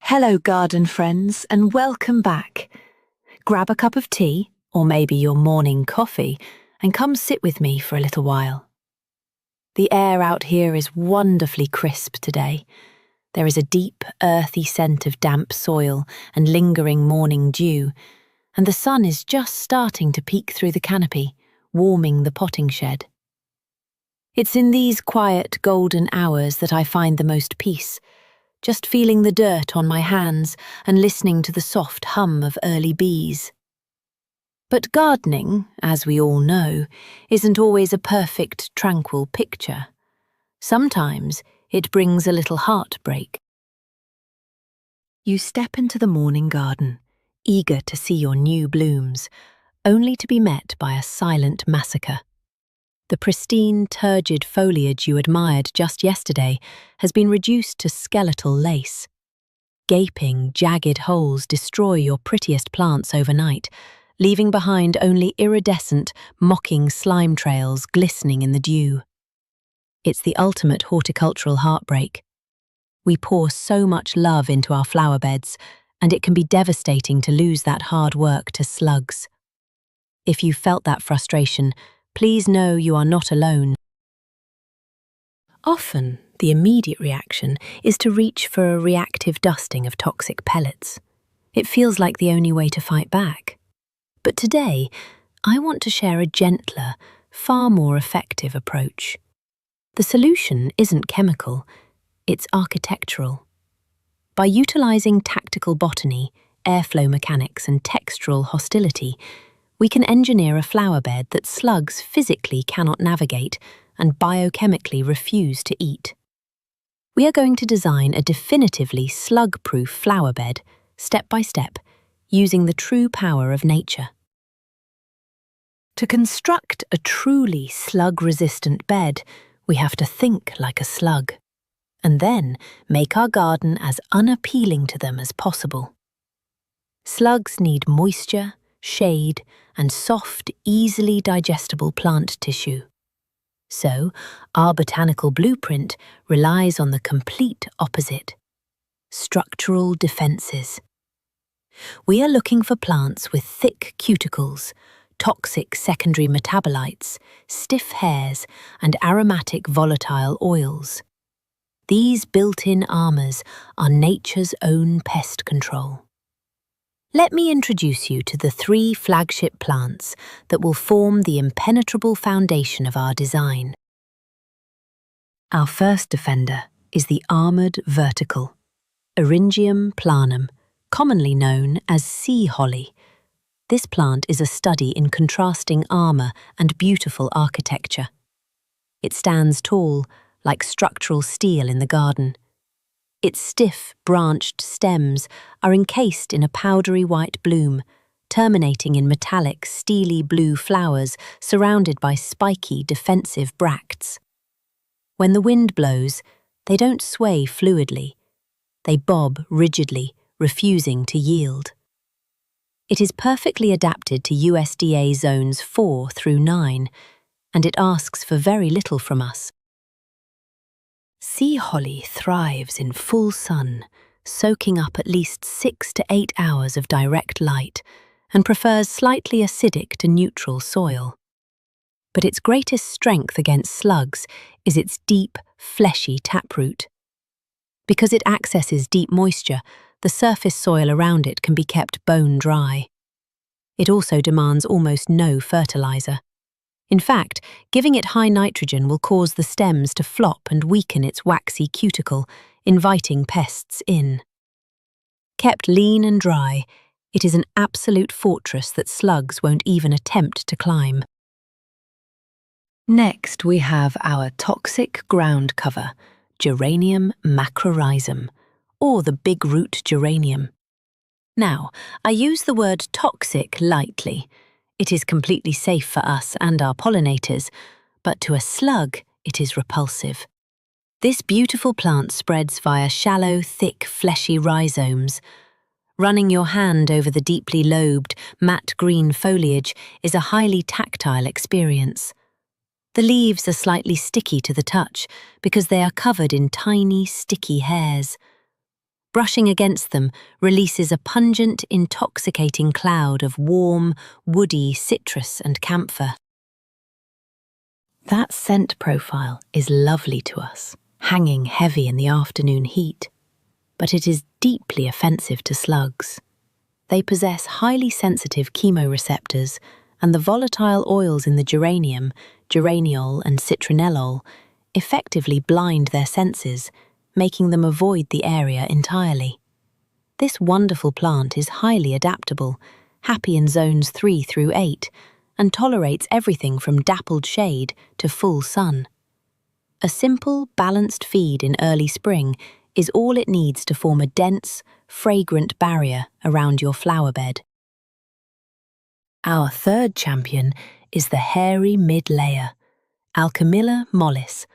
Hello, garden friends, and welcome back. Grab a cup of tea, or maybe your morning coffee, and come sit with me for a little while. The air out here is wonderfully crisp today. There is a deep, earthy scent of damp soil and lingering morning dew, and the sun is just starting to peek through the canopy, warming the potting shed. It's in these quiet, golden hours that I find the most peace, just feeling the dirt on my hands and listening to the soft hum of early bees. But gardening, as we all know, isn't always a perfect, tranquil picture. Sometimes it brings a little heartbreak. You step into the morning garden, eager to see your new blooms, only to be met by a silent massacre. The pristine, turgid foliage you admired just yesterday has been reduced to skeletal lace. Gaping, jagged holes destroy your prettiest plants overnight, leaving behind only iridescent, mocking slime trails glistening in the dew. It's the ultimate horticultural heartbreak. We pour so much love into our flower beds, and it can be devastating to lose that hard work to slugs. If you felt that frustration, please know you are not alone. Often, the immediate reaction is to reach for a reactive dusting of toxic pellets. It feels like the only way to fight back. But today, I want to share a gentler, far more effective approach. The solution isn't chemical, it's architectural. By utilizing tactical botany, airflow mechanics, and textural hostility, we can engineer a flower bed that slugs physically cannot navigate and biochemically refuse to eat. We are going to design a definitively slug-proof flower bed, step by step, using the true power of nature. To construct a truly slug-resistant bed, we have to think like a slug, and then make our garden as unappealing to them as possible. Slugs need moisture, shade, and soft, easily digestible plant tissue. So, our botanical blueprint relies on the complete opposite: structural defenses. We are looking for plants with thick cuticles, toxic secondary metabolites, stiff hairs, and aromatic volatile oils. These built-in armors are nature's own pest control. Let me introduce you to the 3 flagship plants that will form the impenetrable foundation of our design. Our first defender is the armored vertical, Eryngium planum, commonly known as sea holly. This plant is a study in contrasting armor and beautiful architecture. It stands tall, like structural steel in the garden. Its stiff, branched stems are encased in a powdery white bloom, terminating in metallic, steely blue flowers surrounded by spiky, defensive bracts. When the wind blows, they don't sway fluidly. They bob rigidly, refusing to yield. It is perfectly adapted to USDA zones 4 through 9, and it asks for very little from us. Sea holly thrives in full sun, soaking up at least 6 to 8 hours of direct light, and prefers slightly acidic to neutral soil. But its greatest strength against slugs is its deep, fleshy taproot. Because it accesses deep moisture, the surface soil around it can be kept bone dry. It also demands almost no fertilizer. In fact, giving it high nitrogen will cause the stems to flop and weaken its waxy cuticle, inviting pests in. Kept lean and dry, it is an absolute fortress that slugs won't even attempt to climb. Next, we have our toxic ground cover, Geranium macrorhizum, or the Bigroot Geranium. Now, I use the word toxic lightly. It is completely safe for us and our pollinators, but to a slug, it is repulsive. This beautiful plant spreads via shallow, thick, fleshy rhizomes. Running your hand over the deeply lobed, matte green foliage is a highly tactile experience. The leaves are slightly sticky to the touch because they are covered in tiny, sticky hairs. Brushing against them releases a pungent, intoxicating cloud of warm, woody citrus and camphor. That scent profile is lovely to us, hanging heavy in the afternoon heat, but it is deeply offensive to slugs. They possess highly sensitive chemoreceptors, and the volatile oils in the geranium, geraniol and citronellol, effectively blind their senses, making them avoid the area entirely. This wonderful plant is highly adaptable, happy in zones 3 through 8, and tolerates everything from dappled shade to full sun. A simple, balanced feed in early spring is all it needs to form a dense, fragrant barrier around your flower bed. Our third champion is the hairy mid-layer, Alchemilla mollis,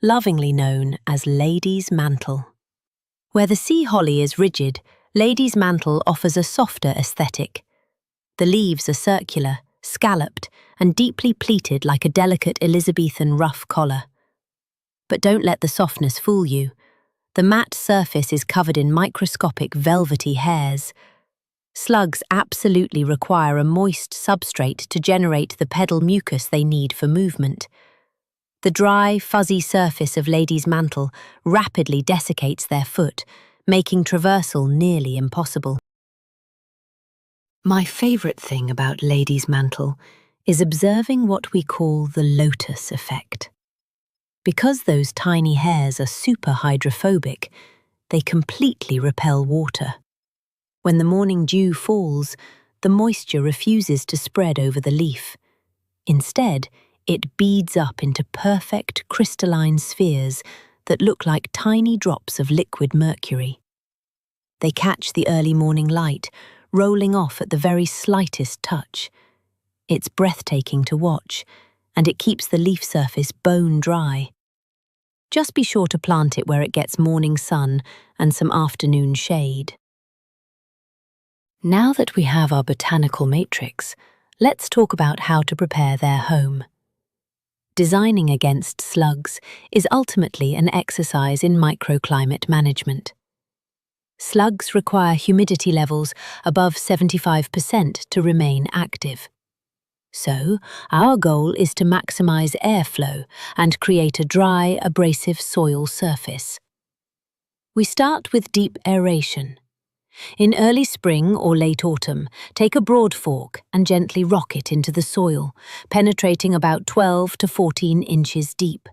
lovingly known as Lady's Mantle. Where the sea holly is rigid, Lady's Mantle offers a softer aesthetic. The leaves are circular, scalloped, and deeply pleated like a delicate Elizabethan ruff collar. But don't let the softness fool you. The matte surface is covered in microscopic velvety hairs. Slugs absolutely require a moist substrate to generate the pedal mucus they need for movement. The dry, fuzzy surface of Lady's Mantle rapidly desiccates their foot, making traversal nearly impossible. My favourite thing about Lady's Mantle is observing what we call the lotus effect. Because those tiny hairs are super hydrophobic, they completely repel water. When the morning dew falls, the moisture refuses to spread over the leaf. Instead, it beads up into perfect crystalline spheres that look like tiny drops of liquid mercury. They catch the early morning light, rolling off at the very slightest touch. It's breathtaking to watch, and it keeps the leaf surface bone dry. Just be sure to plant it where it gets morning sun and some afternoon shade. Now that we have our botanical matrix, let's talk about how to prepare their home. Designing against slugs is ultimately an exercise in microclimate management. Slugs require humidity levels above 75% to remain active. So, our goal is to maximize airflow and create a dry, abrasive soil surface. We start with deep aeration. In early spring or late autumn, take a broad fork and gently rock it into the soil, penetrating about 12 to 14 inches deep.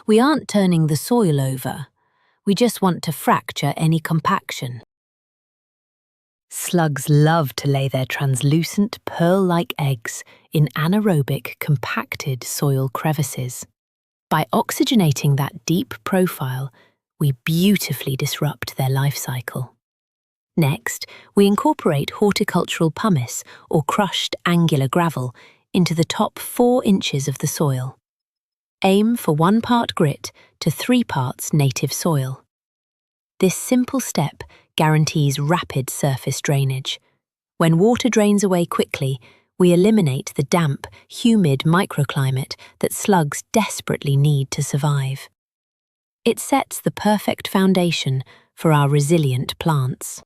We aren't turning the soil over. We just want to fracture any compaction. Slugs love to lay their translucent, pearl-like eggs in anaerobic, compacted soil crevices. By oxygenating that deep profile, we beautifully disrupt their life cycle. Next, we incorporate horticultural pumice or crushed angular gravel into the top 4 inches of the soil. Aim for 1 part grit to 3 parts native soil. This simple step guarantees rapid surface drainage. When water drains away quickly, we eliminate the damp, humid microclimate that slugs desperately need to survive. It sets the perfect foundation for our resilient plants.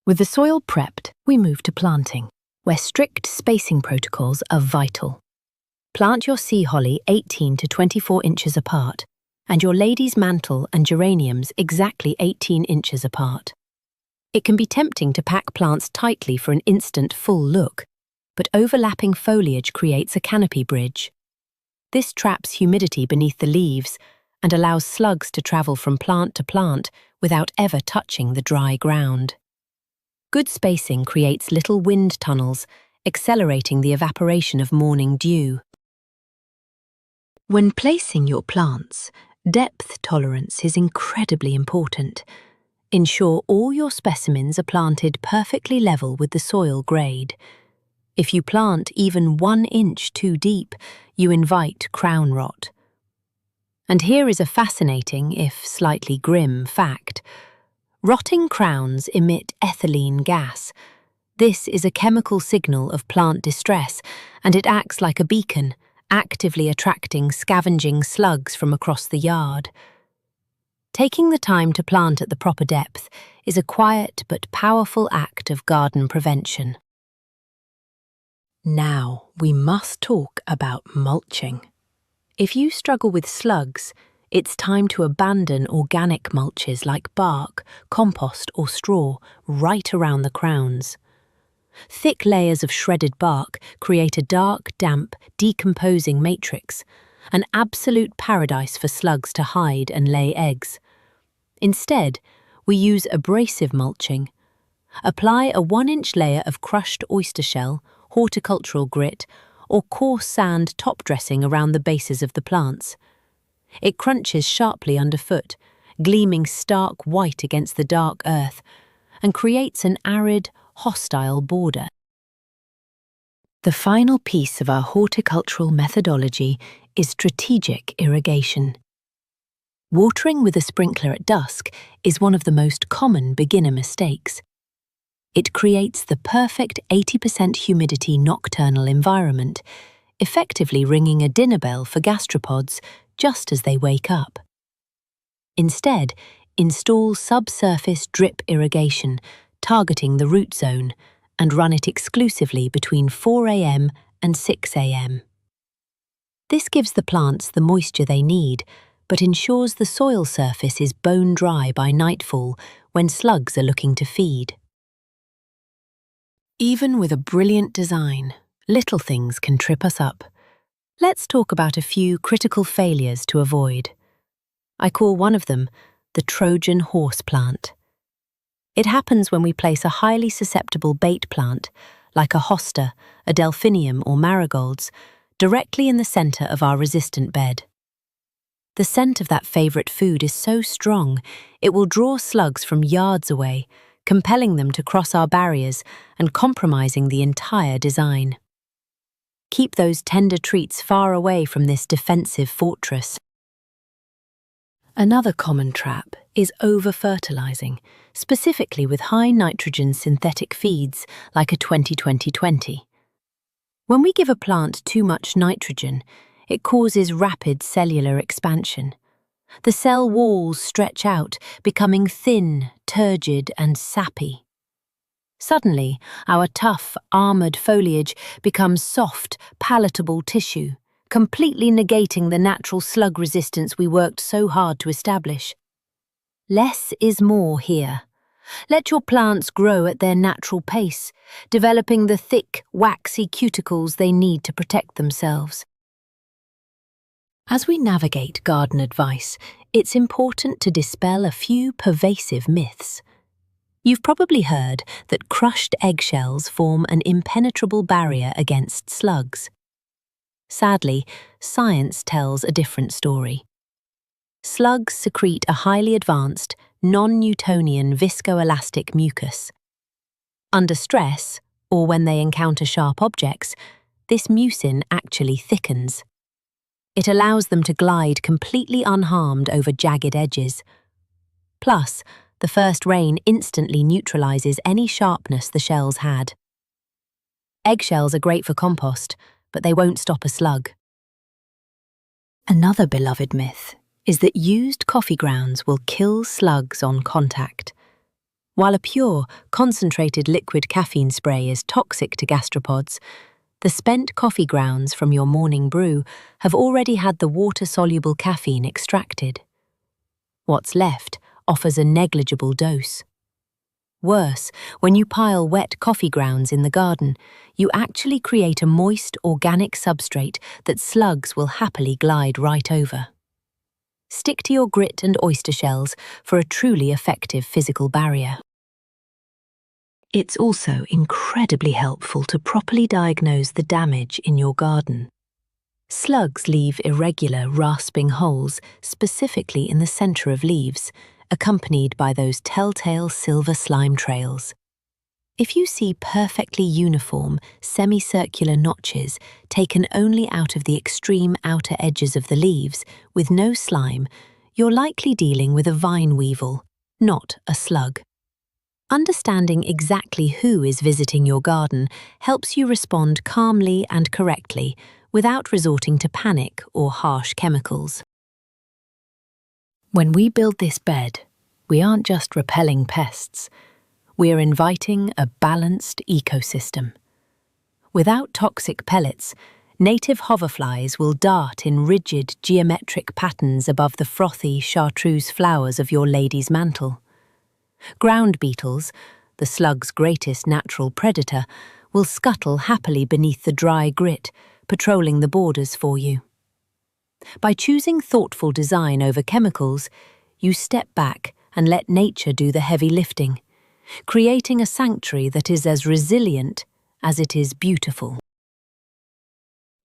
With the soil prepped, we move to planting, where strict spacing protocols are vital. Plant your sea holly 18 to 24 inches apart, and your Lady's Mantle and geraniums exactly 18 inches apart. It can be tempting to pack plants tightly for an instant full look, but overlapping foliage creates a canopy bridge. This traps humidity beneath the leaves and allows slugs to travel from plant to plant without ever touching the dry ground. Good spacing creates little wind tunnels, accelerating the evaporation of morning dew. When placing your plants, depth tolerance is incredibly important. Ensure all your specimens are planted perfectly level with the soil grade. If you plant even 1 inch too deep, you invite crown rot. And here is a fascinating, if slightly grim, fact. Rotting crowns emit ethylene gas. This is a chemical signal of plant distress, and it acts like a beacon, actively attracting scavenging slugs from across the yard. Taking the time to plant at the proper depth is a quiet but powerful act of garden prevention. Now we must talk about mulching. If you struggle with slugs, it's time to abandon organic mulches like bark, compost or straw right around the crowns. Thick layers of shredded bark create a dark, damp, decomposing matrix, an absolute paradise for slugs to hide and lay eggs. Instead, we use abrasive mulching. Apply a 1-inch layer of crushed oyster shell, horticultural grit, or coarse sand top dressing around the bases of the plants. It crunches sharply underfoot, gleaming stark white against the dark earth, and creates an arid, hostile border. The final piece of our horticultural methodology is strategic irrigation. Watering with a sprinkler at dusk is one of the most common beginner mistakes. It creates the perfect 80% humidity nocturnal environment, effectively ringing a dinner bell for gastropods just as they wake up. Instead, install subsurface drip irrigation, targeting the root zone, and run it exclusively between 4 a.m. and 6 a.m. This gives the plants the moisture they need, but ensures the soil surface is bone dry by nightfall when slugs are looking to feed. Even with a brilliant design, little things can trip us up. Let's talk about a few critical failures to avoid. I call one of them the Trojan horse plant. It happens when we place a highly susceptible bait plant, like a hosta, a delphinium or marigolds, directly in the center of our resistant bed. The scent of that favorite food is so strong, it will draw slugs from yards away, compelling them to cross our barriers and compromising the entire design. Keep those tender treats far away from this defensive fortress. Another common trap is over-fertilizing, specifically with high nitrogen synthetic feeds like a 20-20-20. When we give a plant too much nitrogen, it causes rapid cellular expansion. The cell walls stretch out, becoming thin, turgid, and sappy. Suddenly, our tough, armored foliage becomes soft, palatable tissue, completely negating the natural slug resistance we worked so hard to establish. Less is more here. Let your plants grow at their natural pace, developing the thick, waxy cuticles they need to protect themselves. As we navigate garden advice, it's important to dispel a few pervasive myths. You've probably heard that crushed eggshells form an impenetrable barrier against slugs. Sadly, science tells a different story. Slugs secrete a highly advanced, non-Newtonian viscoelastic mucus. Under stress, or when they encounter sharp objects, this mucin actually thickens. It allows them to glide completely unharmed over jagged edges. Plus, the first rain instantly neutralizes any sharpness the shells had. Eggshells are great for compost, but they won't stop a slug. Another beloved myth is that used coffee grounds will kill slugs on contact. While a pure, concentrated liquid caffeine spray is toxic to gastropods, the spent coffee grounds from your morning brew have already had the water-soluble caffeine extracted. What's left offers a negligible dose. Worse, when you pile wet coffee grounds in the garden, you actually create a moist, organic substrate that slugs will happily glide right over. Stick to your grit and oyster shells for a truly effective physical barrier. It's also incredibly helpful to properly diagnose the damage in your garden. Slugs leave irregular, rasping holes, specifically in the center of leaves, accompanied by those telltale silver slime trails. If you see perfectly uniform, semicircular notches taken only out of the extreme outer edges of the leaves, with no slime, you're likely dealing with a vine weevil, not a slug. Understanding exactly who is visiting your garden helps you respond calmly and correctly without resorting to panic or harsh chemicals. When we build this bed, we aren't just repelling pests, we're inviting a balanced ecosystem. Without toxic pellets, native hoverflies will dart in rigid geometric patterns above the frothy chartreuse flowers of your lady's mantle. Ground beetles, the slug's greatest natural predator, will scuttle happily beneath the dry grit, patrolling the borders for you. By choosing thoughtful design over chemicals, you step back and let nature do the heavy lifting, creating a sanctuary that is as resilient as it is beautiful.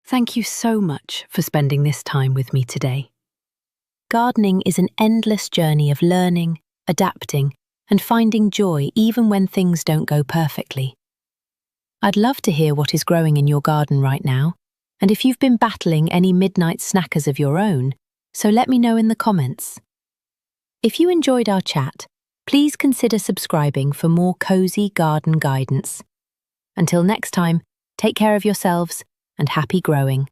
Thank you so much for spending this time with me today. Gardening is an endless journey of learning, adapting, and finding joy even when things don't go perfectly. I'd love to hear what is growing in your garden right now, and if you've been battling any midnight snackers of your own, so let me know in the comments. If you enjoyed our chat, please consider subscribing for more cozy garden guidance. Until next time, take care of yourselves and happy growing.